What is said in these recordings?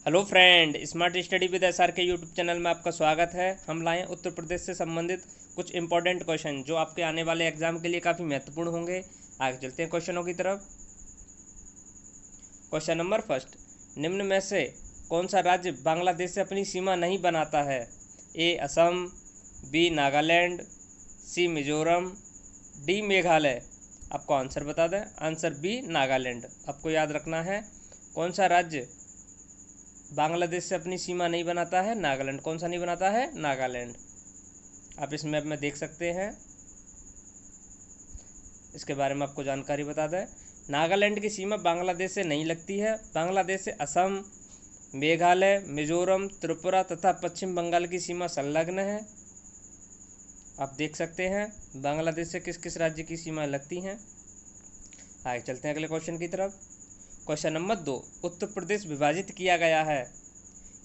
Hello friend, smart study with SR के YouTube channel में आपका स्वागत है। हम लाए हैं उत्तर प्रदेश से संबंधित कुछ इंपॉर्टेंट क्वेश्चन जो आपके आने वाले एग्जाम के लिए काफ़ी महत्वपूर्ण होंगे। आगे चलते हैं क्वेश्चनों की तरफ। क्वेश्चन नंबर फर्स्ट, निम्न में से कौन सा राज्य बांग्लादेश से अपनी सीमा नहीं बनाता है? ए असम, बी नागालैंड, सी मिजोरम, डी मेघालय। आपको आंसर बता दें, आंसर बी नागालैंड। आपको याद रखना है कौन सा राज्य बांग्लादेश से अपनी सीमा नहीं बनाता है? नागालैंड। कौन सा नहीं बनाता है? नागालैंड। आप इस मैप में देख सकते हैं, इसके बारे में आपको जानकारी बता दें। नागालैंड की सीमा बांग्लादेश से नहीं लगती है। बांग्लादेश से असम, मेघालय, मिजोरम, त्रिपुरा तथा पश्चिम बंगाल की सीमा संलग्न है। आप देख सकते हैं बांग्लादेश से किस किस राज्य की सीमा लगती हैं। आगे चलते हैं अगले क्वेश्चन की तरफ। क्वेश्चन नंबर 2, उत्तर प्रदेश विभाजित किया गया है।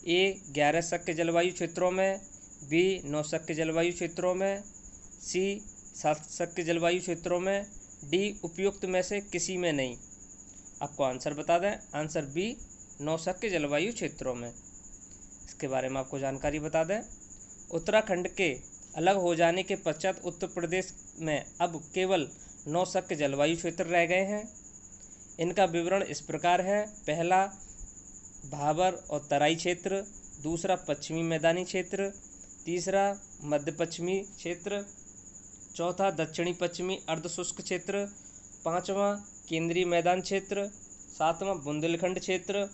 ए 11 शक्य जलवायु क्षेत्रों में, बी 9 शक्य जलवायु क्षेत्रों में, सी 7 शक्य जलवायु क्षेत्रों में, डी उपयुक्त में से किसी में नहीं। आपको आंसर बता दें, आंसर बी 9 शक्य जलवायु क्षेत्रों में। इसके बारे में आपको जानकारी बता दें। उत्तराखंड के अलग हो जाने के पश्चात उत्तर प्रदेश में अब केवल 9 शक्य जलवायु क्षेत्र रह गए हैं। इनका विवरण इस प्रकार है। पहला भाबर और तराई क्षेत्र, दूसरा पश्चिमी मैदानी क्षेत्र, तीसरा मध्य पश्चिमी क्षेत्र, चौथा दक्षिणी पश्चिमी अर्धशुष्क क्षेत्र, पांचवा केंद्रीय मैदान क्षेत्र, सातवां बुंदेलखंड क्षेत्र,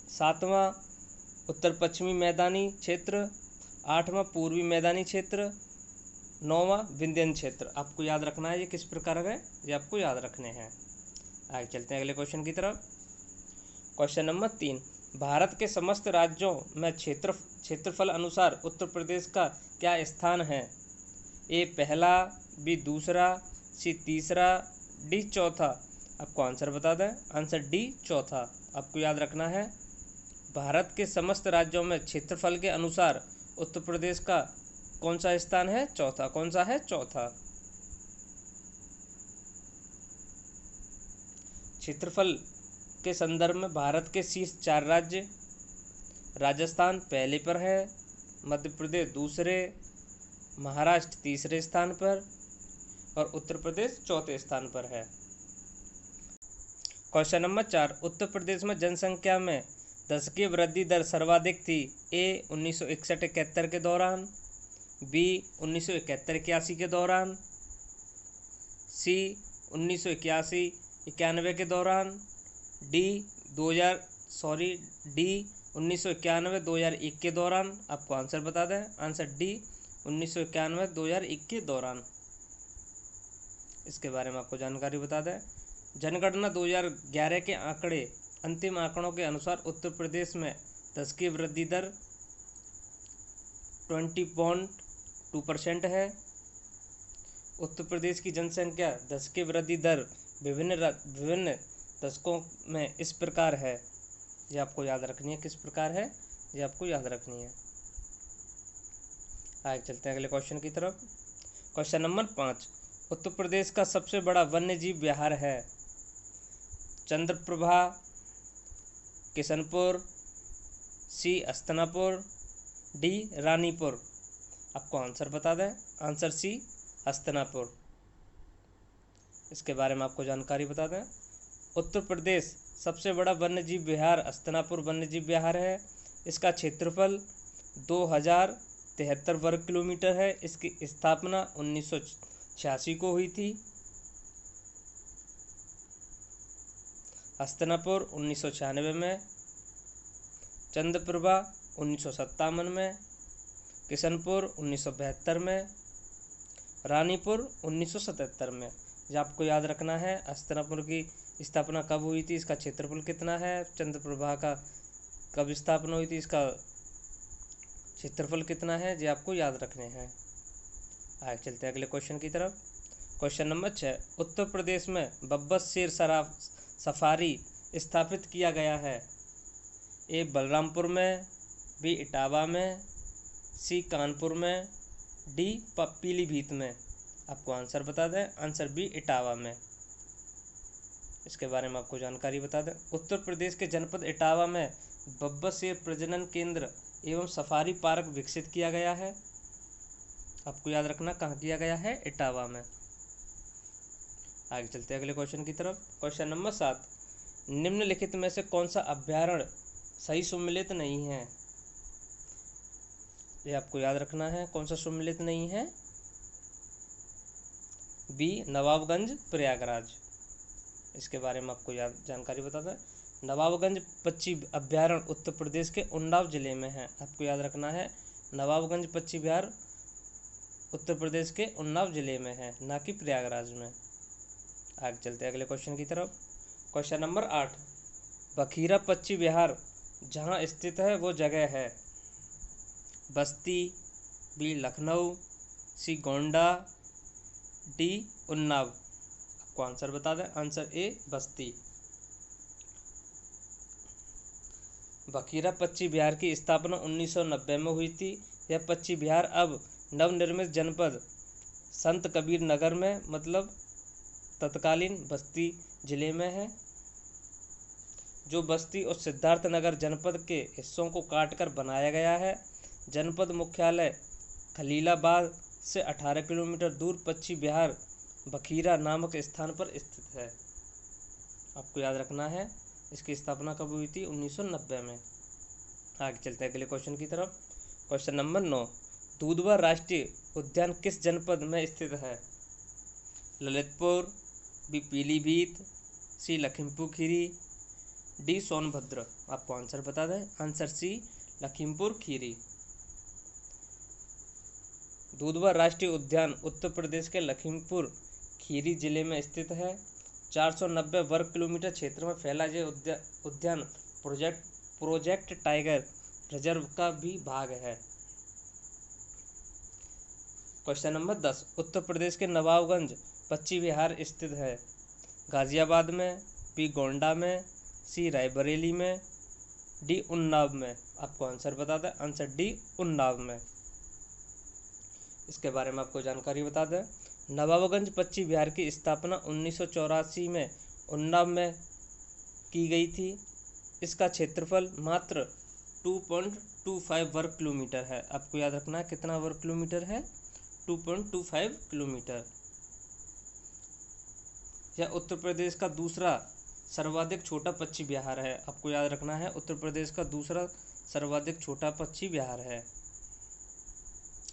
सातवां उत्तर पश्चिमी मैदानी क्षेत्र, आठवां पूर्वी मैदानी क्षेत्र, नौवां विंध्यन क्षेत्र। आपको याद रखना है ये किस प्रकार है, ये आपको याद रखने हैं। आगे चलते हैं अगले क्वेश्चन की तरफ। क्वेश्चन नंबर 3, भारत के समस्त राज्यों में क्षेत्रफल अनुसार उत्तर प्रदेश का क्या स्थान है? ए पहला, बी दूसरा, सी तीसरा, डी चौथा। आपको आंसर बता दें, आंसर डी चौथा। आपको याद रखना है भारत के समस्त राज्यों में क्षेत्रफल के अनुसार उत्तर प्रदेश का कौन सा स्थान है? चौथा। कौन सा है? चौथा। क्षेत्रफल के संदर्भ में भारत के शीर्ष 4 राज्य, राजस्थान पहले पर है, मध्य प्रदेश दूसरे, महाराष्ट्र तीसरे स्थान पर और उत्तर प्रदेश चौथे स्थान पर है। क्वेश्चन नंबर 4, उत्तर प्रदेश में जनसंख्या में दशकीय वृद्धि दर सर्वाधिक थी। ए 1961-71 के दौरान, बी 1971-81 के दौरान, सी 1981-91 के दौरान, डी 1991-2001 के दौरान। आपको आंसर बता दें, आंसर डी 1991-2001 के दौरान। इसके बारे में आपको जानकारी बता दें। जनगणना 2011 के आंकड़े, अंतिम आंकड़ों के अनुसार उत्तर प्रदेश में दशकीय वृद्धि दर 20.2% है। उत्तर प्रदेश की जनसंख्या दशकीय वृद्धि दर विभिन्न दशकों में इस प्रकार है। ये आपको याद रखनी है। किस प्रकार है? ये आपको याद रखनी है। आगे चलते हैं अगले क्वेश्चन की तरफ। क्वेश्चन नंबर 5, उत्तर प्रदेश का सबसे बड़ा वन्यजीव विहार है। चंद्रप्रभा, किशनपुर, सी हस्तिनापुर, डी रानीपुर। आपको आंसर बता दें, आंसर सी हस्तिनापुर। इसके बारे में आपको जानकारी बता दें। उत्तर प्रदेश सबसे बड़ा वन्यजीव विहार हस्तिनापुर वन्यजीव विहार है। इसका क्षेत्रफल 2073 वर्ग किलोमीटर है। इसकी स्थापना 1986 को हुई थी। हस्तिनापुर 1996 में, चंद्रप्रभा 1957 में, किशनपुर 1972 में, रानीपुर 1977 में। जो आपको याद रखना है, हस्तिनापुर की स्थापना कब हुई थी, इसका क्षेत्रफल कितना है, चंद्रप्रभा का कब स्थापना हुई थी, इसका क्षेत्रफल कितना है, ये आपको याद रखने हैं। आगे चलते हैं अगले क्वेश्चन की तरफ। क्वेश्चन नंबर 6, उत्तर प्रदेश में बब्बर शेर सफारी स्थापित किया गया है। ए बलरामपुर में, बी इटावा में, सी कानपुर में, डी पीलीभीत में। आपको आंसर बता दें, आंसर बी इटावा में। इसके बारे में आपको जानकारी बता दें। उत्तर प्रदेश के जनपद इटावा में बब्बर शेर प्रजनन केंद्र एवं सफारी पार्क विकसित किया गया है? आपको याद रखना कहाँ किया गया है, इटावा में। आगे चलते हैं अगले क्वेश्चन की तरफ। क्वेश्चन नंबर 7, निम्नलिखित में से कौन सा अभ्यारण्य सही सुमेलित नहीं है? ये आपको याद रखना है, कौन सा सुमेलित नहीं है। बी, नवाबगंज प्रयागराज। इसके बारे में आपको जानकारी बता दें। नवाबगंज पक्षी अभ्यारण्य उत्तर प्रदेश के उन्नाव जिले में है। आपको याद रखना है, नवाबगंज पक्षी अभ्यारण्य उत्तर प्रदेश के उन्नाव जिले में है, ना कि प्रयागराज में। आगे चलते हैं अगले क्वेश्चन की तरफ। क्वेश्चन नंबर 8, बखीरा पक्षी विहार जहाँ स्थित है वो जगह है? बस्ती, बी लखनऊ, सी गोंडा, डी उन्नाव। आपको आंसर बता दें, आंसर ए बस्ती। बखीरा पक्षी विहार की स्थापना 1990 में हुई थी। यह पक्षी विहार अब नवनिर्मित जनपद संत कबीर नगर में, मतलब तत्कालीन बस्ती जिले में है, जो बस्ती और सिद्धार्थ नगर जनपद के हिस्सों को काटकर बनाया गया है। जनपद मुख्यालय खलीलाबाद से 18 किलोमीटर दूर पक्षी विहार बखीरा नामक स्थान पर स्थित है। आपको याद रखना है, इसकी स्थापना कब हुई थी, 1990 में। आगे चलते हैं अगले क्वेश्चन की तरफ। क्वेश्चन नंबर 9, दूधवा राष्ट्रीय उद्यान किस जनपद में स्थित है? ललितपुर, बी पीलीभीत, सी लखीमपुर खीरी, डी सोनभद्र। आपको आंसर बता दें, आंसर सी लखीमपुर खीरी। दूधवा राष्ट्रीय उद्यान उत्तर प्रदेश के लखीमपुर खीरी जिले में स्थित है। 490 वर्ग किलोमीटर क्षेत्र में फैला यह उद्यान प्रोजेक्ट टाइगर रिजर्व का भी भाग है। क्वेश्चन नंबर 10, उत्तर प्रदेश के नवाबगंज पक्षी विहार स्थित है? गाजियाबाद में, बी गोंडा में, सी रायबरेली में, डी उन्नाव में। आपको आंसर बता दें, आंसर डी उन्नाव में। इसके बारे में आपको जानकारी बता दें। नवाबगंज पक्षी विहार की स्थापना 1984 में उन्नाव में की गई थी। इसका क्षेत्रफल मात्र 2.25 वर्ग किलोमीटर है। आपको याद रखना है, कितना वर्ग किलोमीटर है, 2.25 किलोमीटर। यह उत्तर प्रदेश का दूसरा सर्वाधिक छोटा पक्षी विहार है। आपको याद रखना है, उत्तर प्रदेश का दूसरा सर्वाधिक छोटा पक्षी विहार है।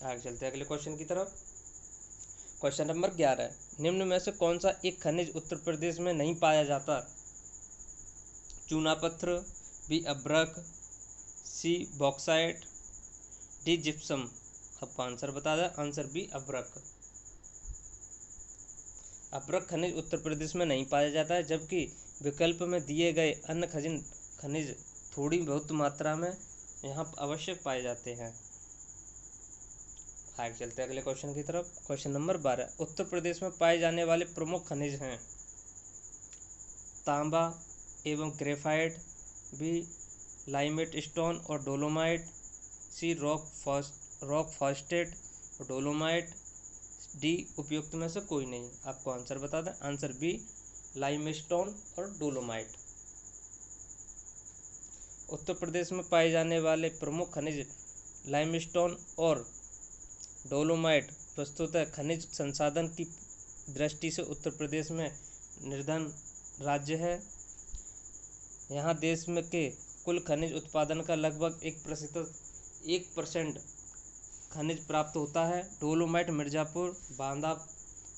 आगे चलते हैं अगले क्वेश्चन की तरफ। क्वेश्चन नंबर 11, निम्न में से कौन सा एक खनिज उत्तर प्रदेश में नहीं पाया जाता? चूना पत्थर, बी अब्रक, सी बॉक्साइट, डी जिप्सम। आपको आंसर बता दें, आंसर बी अब्रक। अब्रक खनिज उत्तर प्रदेश में नहीं पाया जाता है, जबकि विकल्प में दिए गए अन्य खनिज थोड़ी बहुत मात्रा में यहाँ आवश्यक पाए जाते हैं। आगे चलते हैं अगले क्वेश्चन की तरफ। क्वेश्चन नंबर 12, उत्तर प्रदेश में पाए जाने वाले प्रमुख खनिज हैं? तांबा एवं ग्रेफाइट, बी लाइमेट स्टोन और डोलोमाइट, सी रॉक फॉस्फेट और डोलोमाइट, डी उपयुक्त में से कोई नहीं। आपको आंसर बता दें, आंसर बी लाइमस्टोन और डोलोमाइट। उत्तर प्रदेश में पाए जाने वाले प्रमुख खनिज लाइमस्टोन और डोलोमाइट वस्तुतः खनिज संसाधन की दृष्टि से उत्तर प्रदेश में निर्धन राज्य है। यहाँ देश में के कुल खनिज उत्पादन का लगभग 1% खनिज प्राप्त होता है। डोलोमाइट मिर्ज़ापुर, बांदा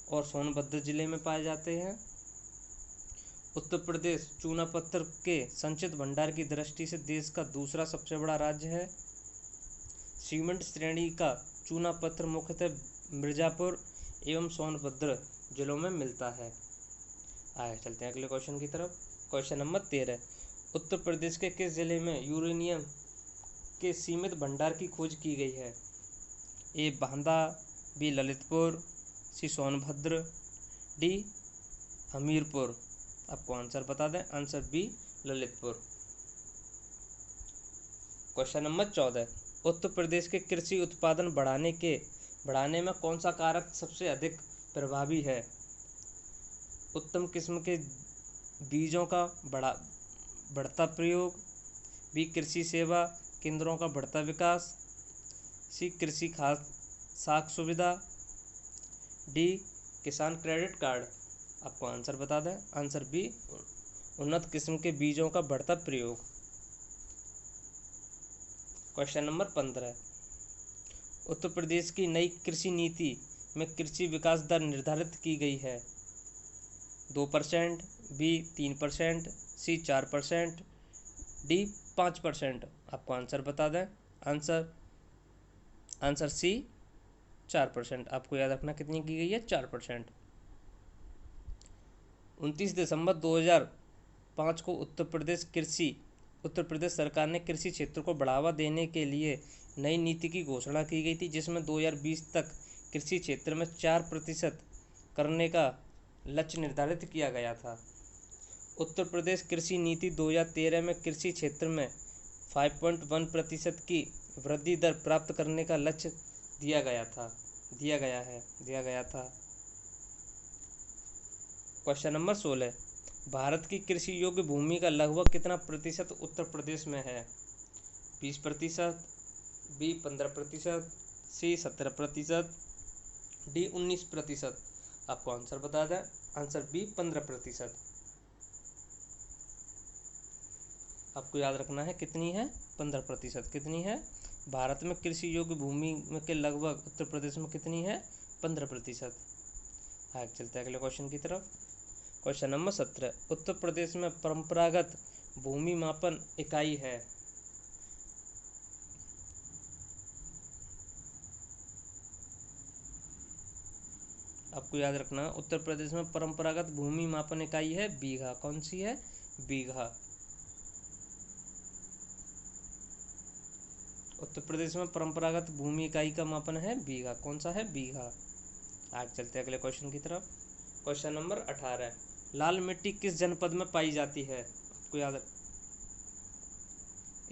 और सोनभद्र जिले में पाए जाते हैं। उत्तर प्रदेश चूना पत्थर के संचित भंडार की दृष्टि से देश का दूसरा सबसे बड़ा राज्य है। सीमेंट श्रेणी का चूना पत्थर मुख्यतः मिर्ज़ापुर एवं सोनभद्र जिलों में मिलता है। आगे चलते हैं अगले क्वेश्चन की तरफ। क्वेश्चन नंबर 13, उत्तर प्रदेश के किस जिले में यूरेनियम के सीमित भंडार की खोज की गई है? A Banda, B Lalitpur, C Sonbhadra, D Hamirpur. आपको आंसर बता दें, answer B Lalitpur. Question number 14, Uttar Pradesh के कृषि उत्पादन बढ़ाने में कौन सा कारक सबसे अधिक प्रभावी है? उत्तम किस्म के बीजों का बढ़ता प्रयोग, बी कृषि सेवा केंद्रों का बढ़ता विकास, सी कृषि खाद साख सुविधा, डी किसान क्रेडिट कार्ड। आपको आंसर बता दें, आंसर बी उन्नत किस्म के बीजों का बढ़ता प्रयोग। क्वेश्चन नंबर 15, उत्तर प्रदेश की नई कृषि नीति में कृषि विकास दर निर्धारित की गई है। 2%, बी 3%, सी 4%, डी 5%। आपको आंसर बता दें, आंसर सी 4%। आपको याद रखना कितनी की गई है, 4%। 29 दिसंबर 2005 को उत्तर प्रदेश सरकार ने कृषि क्षेत्र को बढ़ावा देने के लिए नई नीति की घोषणा की गई थी, जिसमें 2020 तक कृषि क्षेत्र में 4% करने का लक्ष्य निर्धारित किया गया था। उत्तर प्रदेश कृषि नीति 2013 में कृषि क्षेत्र में 5.1% की वृद्धि दर प्राप्त करने का लक्ष्य दिया गया था। क्वेश्चन नंबर 16, भारत की कृषि योग्य भूमि का लगभग कितना प्रतिशत उत्तर प्रदेश में है? 20%, बी 15%, सी 17%, डी 19%। आपको आंसर बता दें, आंसर बी 15%। आपको याद रखना है कितनी है, 15%। कितनी है? भारत में कृषि योग्य भूमि के लगभग उत्तर प्रदेश में कितनी है, 15%। आगे चलते हैं अगले क्वेश्चन की तरफ। क्वेश्चन नंबर 17, उत्तर प्रदेश में परंपरागत भूमि मापन इकाई है। आपको याद रखना, उत्तर प्रदेश में परंपरागत भूमि मापन इकाई है बीघा। कौन सी है? बीघा। उत्तर प्रदेश में परंपरागत भूमि इकाई का मापन है बीघा। कौन सा है? बीघा। आगे चलते हैं अगले क्वेश्चन की तरफ। क्वेश्चन नंबर 18, लाल मिट्टी किस जनपद में पाई जाती है? आपको याद,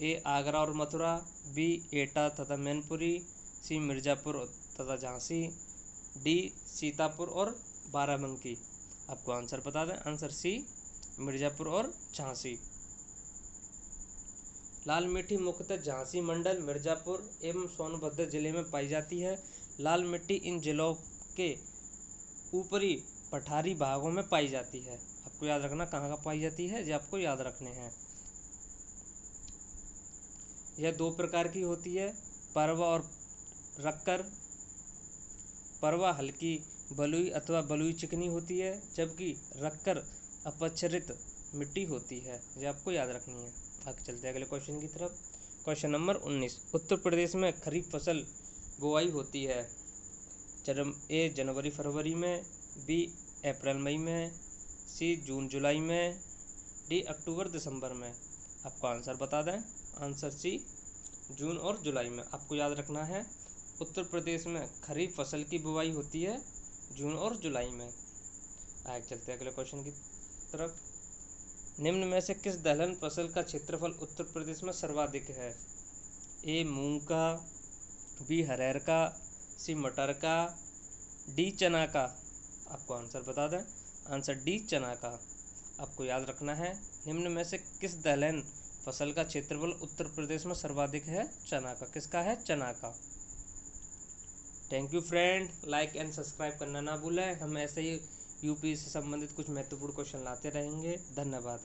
ए आगरा और मथुरा, बी एटा तथा मैनपुरी, सी मिर्ज़ापुर तथा झांसी, डी सीतापुर और बाराबंकी। आपको आंसर बता दें, आंसर सी मिर्ज़ापुर और झांसी। लाल मिट्टी मुख्यतः झांसी मंडल, मिर्ज़ापुर एवं सोनभद्र जिले में पाई जाती है। लाल मिट्टी इन जिलों के ऊपरी पठारी भागों में पाई जाती है। आपको याद रखना कहाँ कहाँ पाई जाती है, ये आपको याद रखने हैं। यह 2 प्रकार की होती है, परवा और रक्कर। परवा हल्की बलुई अथवा बलुई चिकनी होती है, जबकि रक्कर अपक्षरित मिट्टी होती है। ये आपको याद रखनी है। आगे चलते हैं अगले क्वेश्चन की तरफ। क्वेश्चन नंबर 19, उत्तर प्रदेश में खरीफ फसल बुआई होती है। ए जनवरी फरवरी में, बी अप्रैल मई में, सी जून जुलाई में, डी अक्टूबर दिसंबर में। आपको आंसर बता दें, आंसर सी जून और जुलाई में। आपको याद रखना है, उत्तर प्रदेश में खरीफ फसल की बुआई होती है जून और जुलाई में। आगे चलते हैं अगले क्वेश्चन की तरफ। निम्न में से किस दलहन फसल का क्षेत्रफल उत्तर प्रदेश में सर्वाधिक है? ए मूंग का, बी हरैर का, सी मटर का, डी चना का। आपको आंसर बता दें, आंसर डी चना का। आपको याद रखना है, निम्न में से किस दलहन फसल का क्षेत्रफल उत्तर प्रदेश में सर्वाधिक है? चना का। किसका है? चना का। Thank you friend, like and subscribe करना ना भूलें। हम ऐसे ही यूपी से संबंधित कुछ महत्वपूर्ण क्वेश्चन लाते रहेंगे। धन्यवाद।